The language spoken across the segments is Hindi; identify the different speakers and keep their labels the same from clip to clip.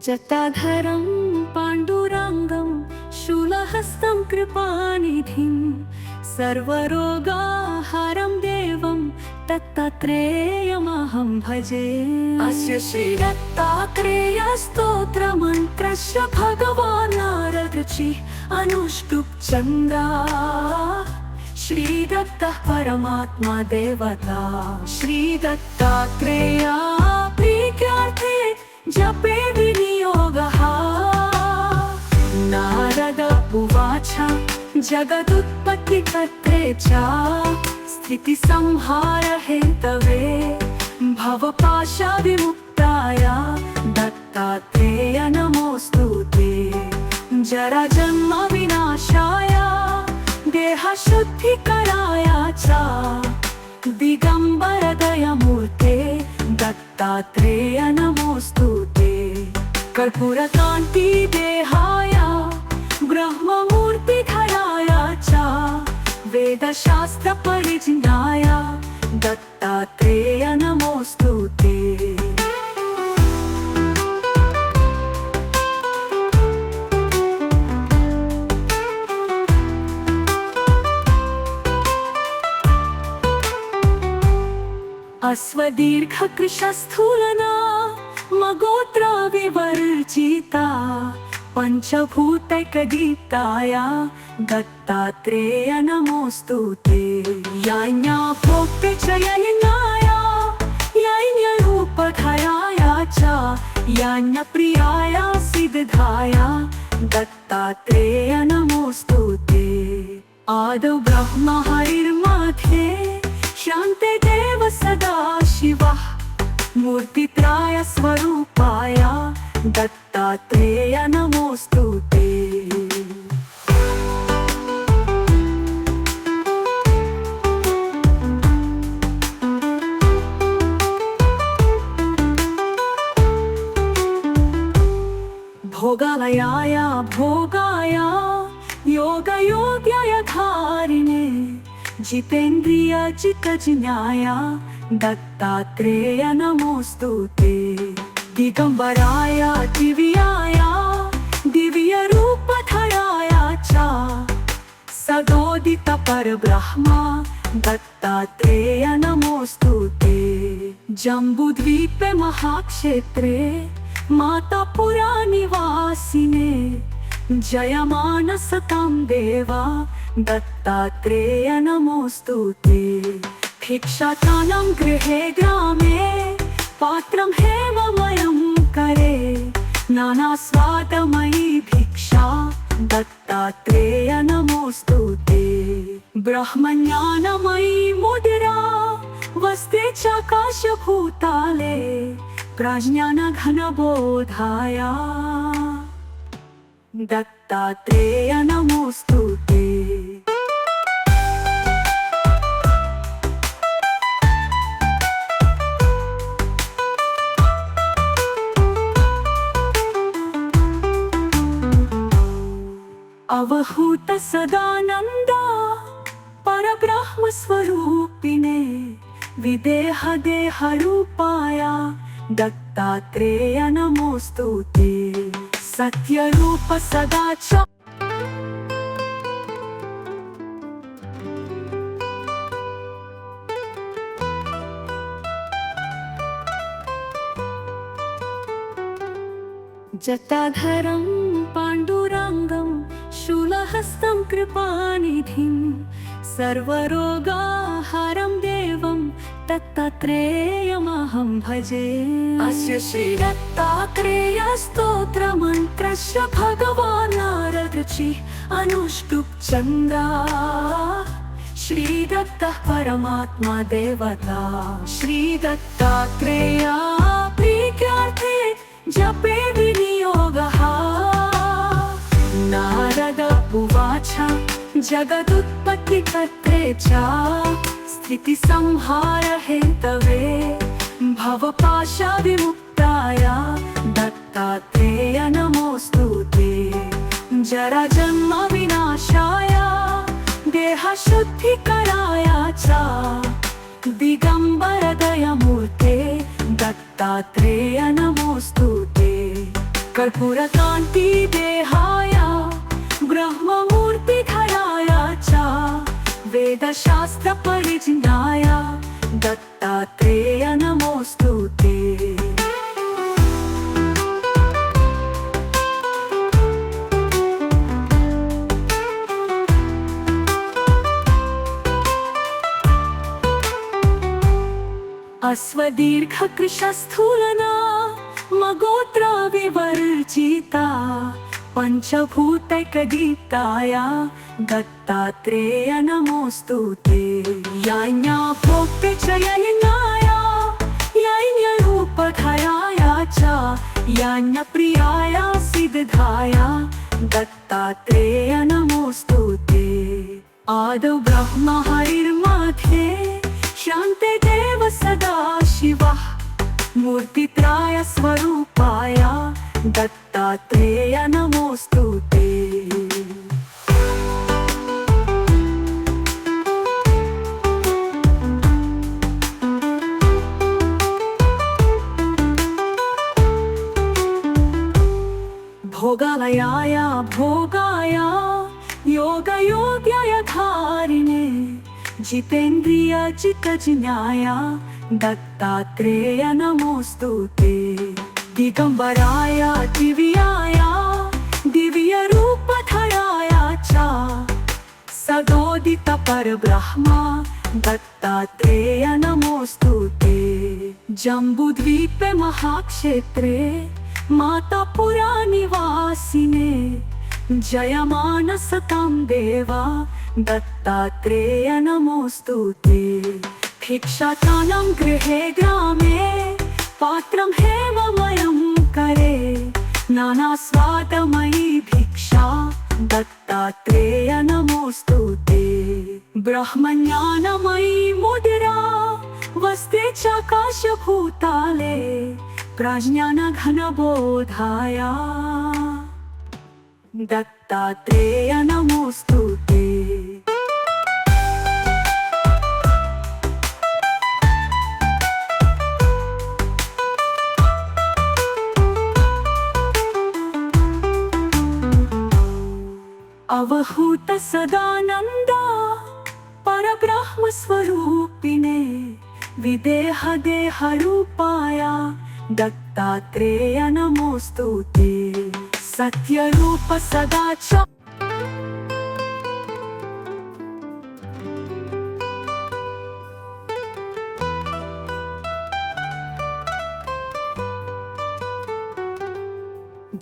Speaker 1: जटाधरं पाण्डुरङ्गं शूलहस्तं कृपानिधिं सर्वरोगाहारं देवं दत्तात्रेयमहं भजे। अस्य श्रीदत्तात्रेयस्तोत्रमन्त्रस्य भगवान् नारदऋषिः अनुष्टुप् छन्दः। श्रीदत्तः परमात्मा देवता। श्रीदत्तात्रेया प्रीत्यार्थे जपे विनियोगः। नारद उवाच जगदुत्पत्तिकर्त्रे च स्थितिसंहारहेतवे भवपाशविमुक्ताय दत्तात्रेय नमोऽस्तु ते। जराजन्म विनाशाय देहशुद्धिकराय च दिगंबर दयामूर्ते दत्तात्रेय नमोऽस्तु ते। कर्पूरकान्ति देहाय ब्रह्ममूर्तिधराय च वेदशास्त्र परिज्ञाय दत्तात्रेय नमोऽस्तु ते। अश्वदीर्घकृशस्थूलना मगोत्र विवर्जिता पंचभूतैकदीप्ताय दत्तात्रेय नमोऽस्तु ते। याज्ञा भोक्ते च यज्ञाय यज्ञरूपधराय च यज्ञप्रियाय सिद्धाय दत्तात्रेय नमोऽस्तु ते। आदौ ब्रह्म हरिर्मध्ये शान्ते देव सदा शिवः मूर्तित्राय स्वरूपाय दत्तात्रेय नमोऽस्तु ते। भोगालयाय भोगाय योगयोग्याय धारिणे जितेन्द्रिय जितजिज्ञाय दत्तात्रेय नमोऽस्तु ते। दिगंबराय दिव्याय दिव्यरूपधराय च सदोदित परब्रह्म दत्तात्रेय नमोऽस्तु ते। जम्बूद्वीपे महाक्षेत्रे मातापुरा निवासिने जयमान सतां देवा दत्तात्रेय नमोऽस्तु ते। भिक्षाटानं गृहे ग्रामे पात्रं हेममयं करे नानास्वादमयी भिक्षा दत्तात्रेय नमोऽस्तु ते। ब्रह्मज्ञानमयी मुद्रा वस्ते चाकाशभूताले प्रज्ञानघनबोधाय दत्तात्रेय नमोऽस्तु ते। अवहूत सदानंद परब्रह्म स्वरूपिणे विदेह देह रूपाय दत्तात्रेय नमोऽस्तु ते। सत्य रूप सदा च जटाधरं पाण्डुरङ्गं शूलहस्तं कृपानिधिं सर्वरोगाहारं देवं दत्तात्रेयमहं भजे। अस्य श्रीदत्तात्रेयस्तोत्रमन्त्रस्य भगवान् नारदऋषिः अनुष्टुप् छन्दः। श्रीदत्तः परमात्मा देवता। श्रीदत्तात्रेया प्रीत्यार्थे जपे विनियोगः। नारद उवाच जगदुत्पत्तिकर्त्रे च स्थितिसंहारहेतवे भवपाशविमुक्ताय दत्तात्रेय नमोऽस्तु ते। जराजन्म विनाशाय देहशुद्धिकराय च दिगंबर दयामूर्ते दत्तात्रेय नमोऽस्तु ते। कर्पूरकान्ति देहाय ब्रह्ममूर्तिधराय च वेदशास्त्रपरिज्ञाय दत्तात्रेय नमोऽस्तुते। अश्वदीर्घकृशस्थूलना मगोत्र विवर्जिता पंचभूतैकदीप्ताय दत्तात्रेय नमोऽस्तुते। याज्ञा भोक्ते च यज्ञाय यज्ञरूपधराय च यज्ञप्रियाय सिद्धाय दत्तात्रेय नमोऽस्तुते। आदौ ब्रह्म हरिर्मध्ये शान्ते देव सदा शिवः मूर्तित्रय स्वरूपाय दत्तात्रेय नमोऽस्तुते। भोगालयाय भोगाय योगयोग्याय धारिणे जितेन्द्रिय चित्तज्ञाय दत्तात्रेय नमोऽस्तुते। दिगंबराय दिव्याय दिव्यरूपधराय च सदोदित परब्रह्म दत्तात्रेय नमोऽस्तुते। जम्बूद्वीपे महाक्षेत्रे मातापुरा निवासिने जयमान सतां देवा दत्तात्रेय नमोऽस्तुते। भिक्षाटानं गृहे ग्रामे पात्रं हेममयं करे नानास्वादमयी भिक्षा दत्तात्रेय नमोऽस्तुते। ब्रह्मज्ञानमयी मुद्रा वस्ते चाकाशभूताले प्रज्ञानघनबोधाय दत्तात्रेय नमोऽस्तुते। अवहूत सदानंदा परब्रह्म स्वरूपिणे विदेह देह रूपाय दत्तात्रेय नमोऽस्तुते। सत्यरूप सदा च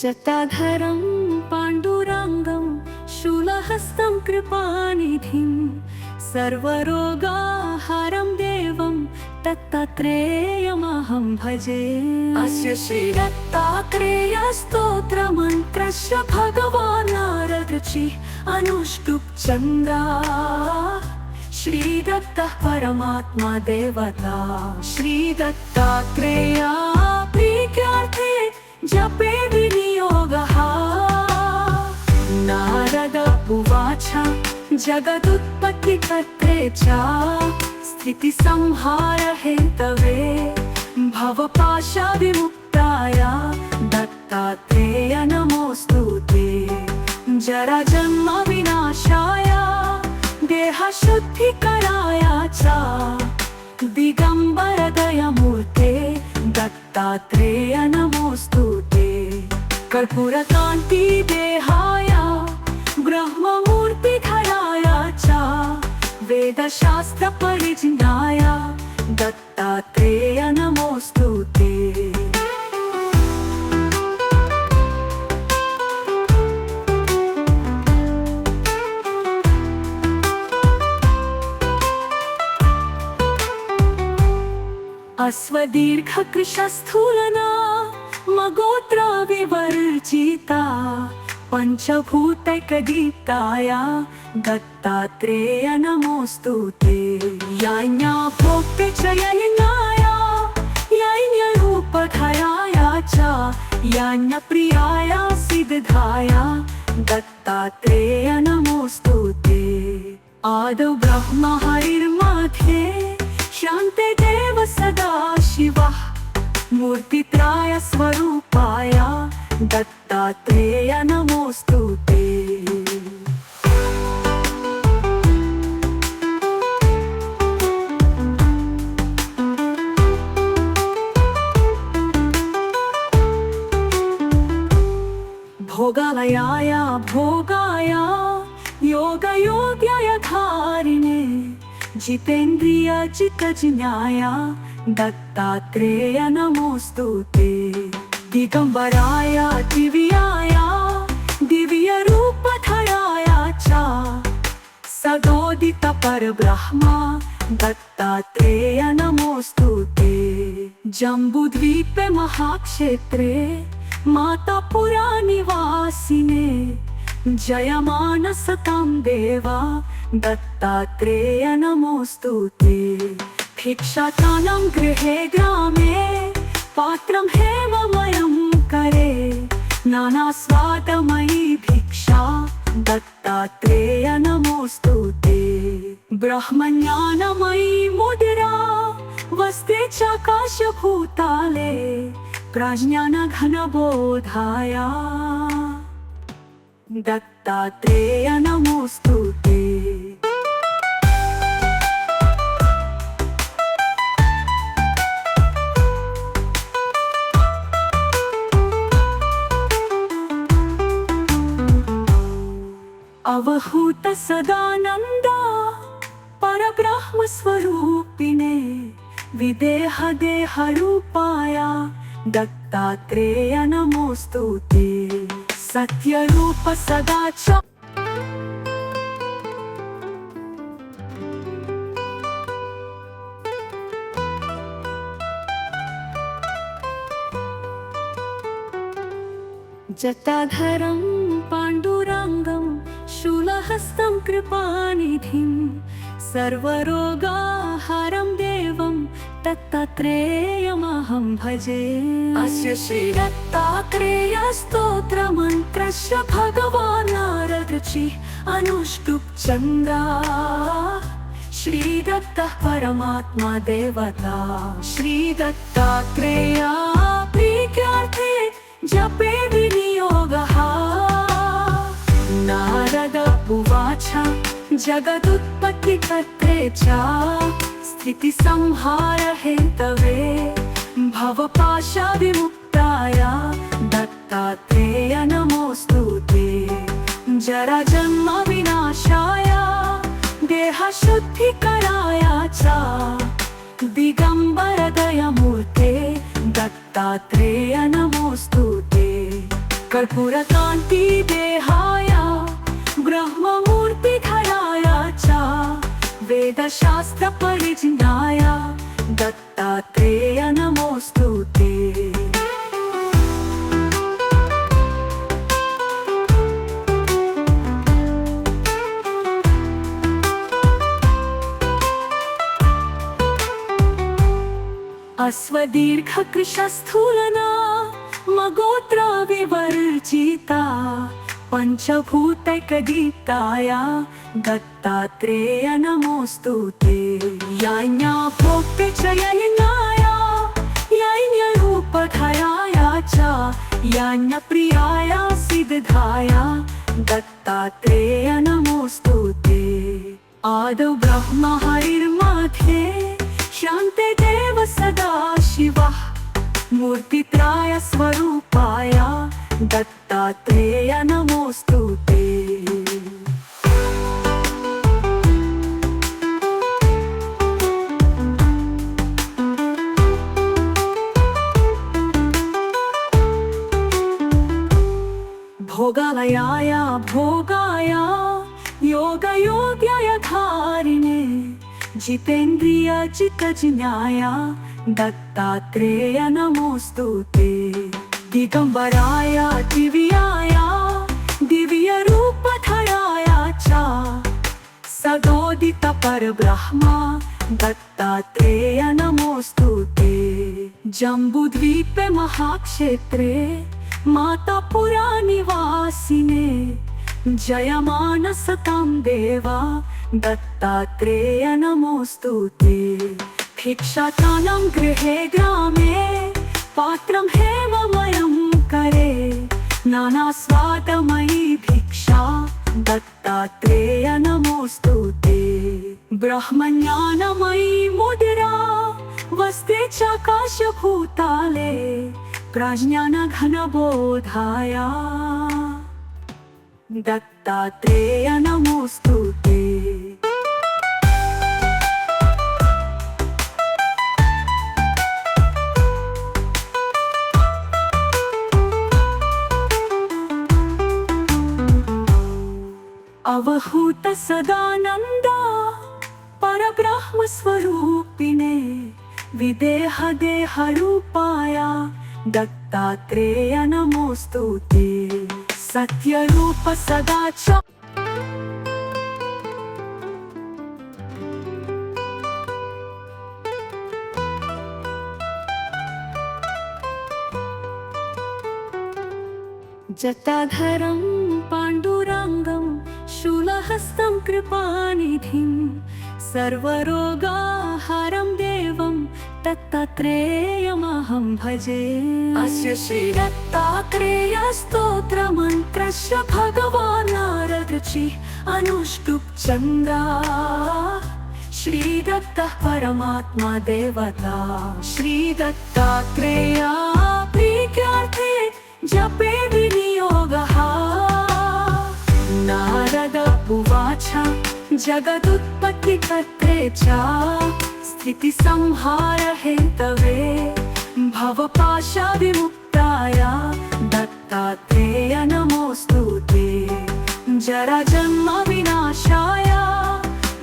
Speaker 1: जटाधरं पाण्डुरङ्गं शूलहस्तं कृपानिधिं सर्वरोगाहरं देवं दत्तात्रेयमहं भजे। अस्य श्रीदत्तात्रेय स्तोत्रमन्त्रस्य भगवान् नारदऋषिः अनुष्टुप् चन्द्रा श्रीदत्तः परमात्मा देवता। श्रीदत्तात्रेय प्रीत्यार्थे जपे विनियोगः। नारद उवाच जगदुत्पत्तिकर्त्रे च स्थितिसंहार हेतवे भवपाशविमुक्ताय दत्तात्रेय नमोऽस्तुते। जराजन्म विनाशाय देहशुद्धिकराय च दिगंबर दयामूर्ते दत्तात्रेय नमोऽस्तुते। कर्पूरकान्ति देहाय ब्रह्ममूर्तिधराय च वेदशास्त्रपरिज्ञाय दत्तात्रेय नमोऽस्तुते। अश्वदीर्घकृशस्थूलना मगोत्र विवर्जिता पंचभूतैकदीप्ताय दत्तात्रेय नमोऽस्तुते। याज्ञा भोक्ते च यज्ञाय यज्ञरूपधराय च यज्ञप्रियाय सिद्धाय दत्तात्रेय नमोऽस्तुते। आदौ ब्रह्म हरिर्मध्ये शान्ते देव सदा शिवः मूर्तित्रय स्वरूपाय दत्तात्रेय नमोस्तुते। भोगालयाय भोगाय योगयोग्याय धारिणे जितेन्द्रिय जितजिज्ञाय दत्तात्रेय नमोस्तुते। दिगंबराय दिव्याय दिव्यरूपधराय च सदोदित परब्रह्म दत्तात्रेय नमोस्तुते। जम्बूद्वीपे महाक्षेत्रे मातापुरा निवासिने जयमान सतां देवा दत्तात्रेय नमोस्तुते। भिक्षाटानं गृहे ग्रामे पात्रं हेममयं करे नानास्वादमयी भिक्षा दत्तात्रेय नमोस्तुते। ब्रह्मज्ञानमयी मुद्रा वस्ते चाकाशभूताले प्रज्ञानघनबोधाय दत्तात्रेय नमोस्तुते। अवहूत सदानंद परब्रह्म स्वरूपिणे विदेह देह रूपाय दत्तात्रेय नमोस्तुते। सत्यरूप सदाचार जटाधरं पाण्डुरङ्गं शूलहस्तं कृपानिधिं सर्वरोगाहरं देवं दत्तात्रेयमहं भजे। अस्य श्री दत्तात्रेय स्तोत्रमन्त्रस्य भगवान् नारदऋषिः अनुष्टुप् चन्द्रा श्री दत्तः परमात्मा देवता। श्री दत्तात्रेय प्रीत्यार्थे जपे विनियोगः। नारद उवाच जगदुत्पत्तिकर्त्रे च स्थितिसंहार हेतवे भवपाशविमुक्ताय दत्तात्रेय नमोस्तुते। जराजन्म विनाशाय देहशुद्धिकराय च दिगंबर दयामूर्ते दत्तात्रेय नमोस्तुते। कर्पूरकान्ति देहाय ब्रह्ममूर्तिधराय च वेदशास्त्र परिज्ञाय दत्तात्रेय नमोस्तुते। अश्वदीर्घकृशस्थूलना मगोत्र विवर्जिता पंचभूतैकदीप्ताय दत्तात्रेय नमोस्तुते। याज्ञाभोक्ते च यज्ञाय यज्ञरूपधराय च याज्ञप्रियाय सिद्धाय दत्तात्रेय नमोस्तुते। आदौ ब्रह्म हरिर्मध्ये शान्ते देव सदा शिवः मूर्तित्राय स्वरूपाय दत्तात्रेय नमोस्तुते। भोगालयाय भोगाय योगयोग्याय धारिणे जितेन्द्रिय जितजिज्ञाय दत्तात्रेय नमोस्तुते। दिगंबराय दिव्याय दिव्यरूपधराय च सदोदित परब्रह्म दत्तात्रेय नमोस्तुते। जम्बूद्वीपे महाक्षेत्रे मातापुरा निवासिने जयमान सतां देवा दत्तात्रेय नमोस्तुते। भिक्षाटानं गृहे ग्रामे पात्रं हेममयं करे नानास्वादमयी भिक्षा दत्तात्रेय नमोस्तुते। ब्रह्मज्ञानमयी मुद्रा वसते चाकाशभूताले प्रज्ञानघनबोधाया दत्तात्रेय नमोस्तुते। अवहूत सदानंदा परब्रह्म स्वरूपिणे विदेह देह रूपाया दत्तात्रेय नमोस्तुते। सत्य रूप सदाचार जटाधरं पाण्डुरङ्गं शूलहस्तं कृपानिधिं सर्वरोगाहरं देवं दत्तात्रेयमहं भजे। अस्य श्रीदत्तात्रेयस्तोत्रमन्त्रस्य भगवान् नारदऋषिः अनुष्टुप् चन्द्रा श्रीदत्तः परमात्मा देवता। श्रीदत्तात्रेया प्रीत्यार्थे जपे विनियोगः। नारद उवाच जगदुत्पत्तिकर्त्रे च स्थितिसंहारहेतवे भवपाशविमुक्ताय दत्तात्रेय नमोस्तुते। जराजन्म विनाशाय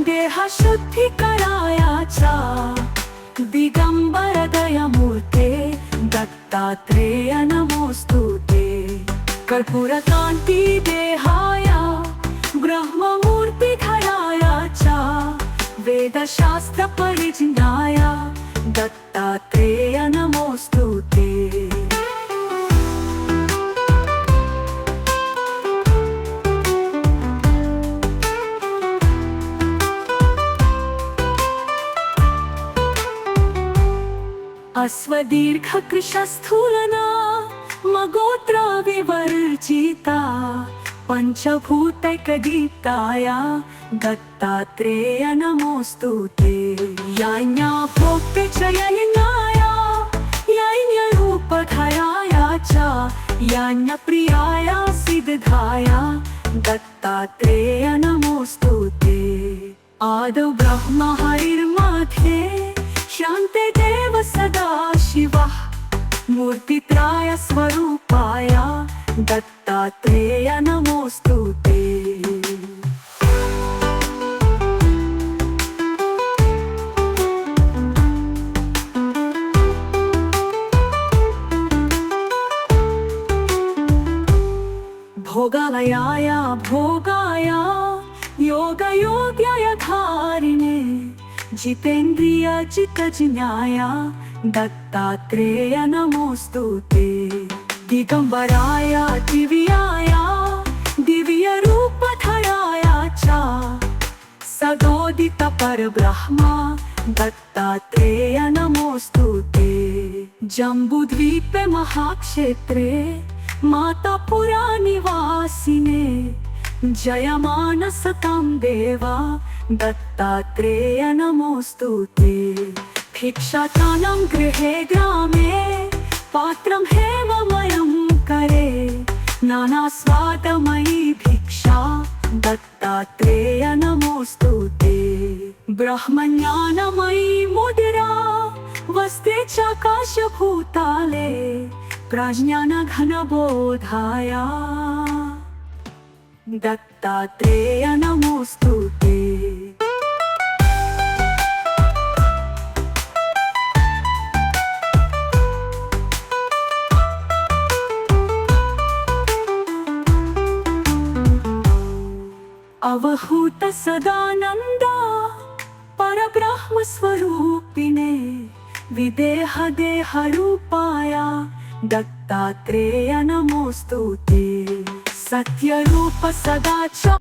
Speaker 1: देहशुद्धिकराय च दिगंबर दयामूर्ते दत्तात्रेय नमोस्तुते। कर्पूरकान्ति देहाय ब्रह्ममूर्तिधराय च वेदशास्त्र परिज्ञाय दत्तात्रेय नमोस्तुते। अश्वदीर्घकृशस्थूलना मगोत्र विवर्जिता पंचभूतैकदीप्ताय दत्तात्रेय नमोस्तुते। याज्ञा भोक्ते च यज्ञाय यज्ञरूपधराय च यज्ञप्रियाय सिद्धाय दत्तात्रेय नमोस्तुते। आदौ ब्रह्म हरिर्मध्ये शान्ते देव सदा शिवः मूर्तित्राय स्वरूपाय दत्तात्रेय नमोस्तुते। भोगालयाय भोगाय योगयोग्याय धारिणे जितेन्द्रिय जितज्ञाय दत्तात्रेय नमोस्तुते। दिगंबराय दिव्याय दिव्यरूपधराय च सदोदित परब्रह्म दत्तात्रेय नमोस्तुते। जम्बूद्वीपे महाक्षेत्रे मातापुरा निवासिने जयमानसतां देवा दत्तात्रेय नमोस्तुते। भिक्षाटानं गृहे ग्रामे पात्रं हेममयं करे नानास्वादमयी भिक्षा दत्तात्रेय नमोस्तुते। ब्रह्मज्ञानमयी मुद्रा वसते चाकाशभूताले प्रज्ञानघनबोधाय दत्तात्रेय नमोस्तुते। अवहूत सदानंदा परब्रह्म स्वरूपिणे विदेह देह रूपाया दत्तात्रेय नमोस्तुते। सत्य रूप सदाचार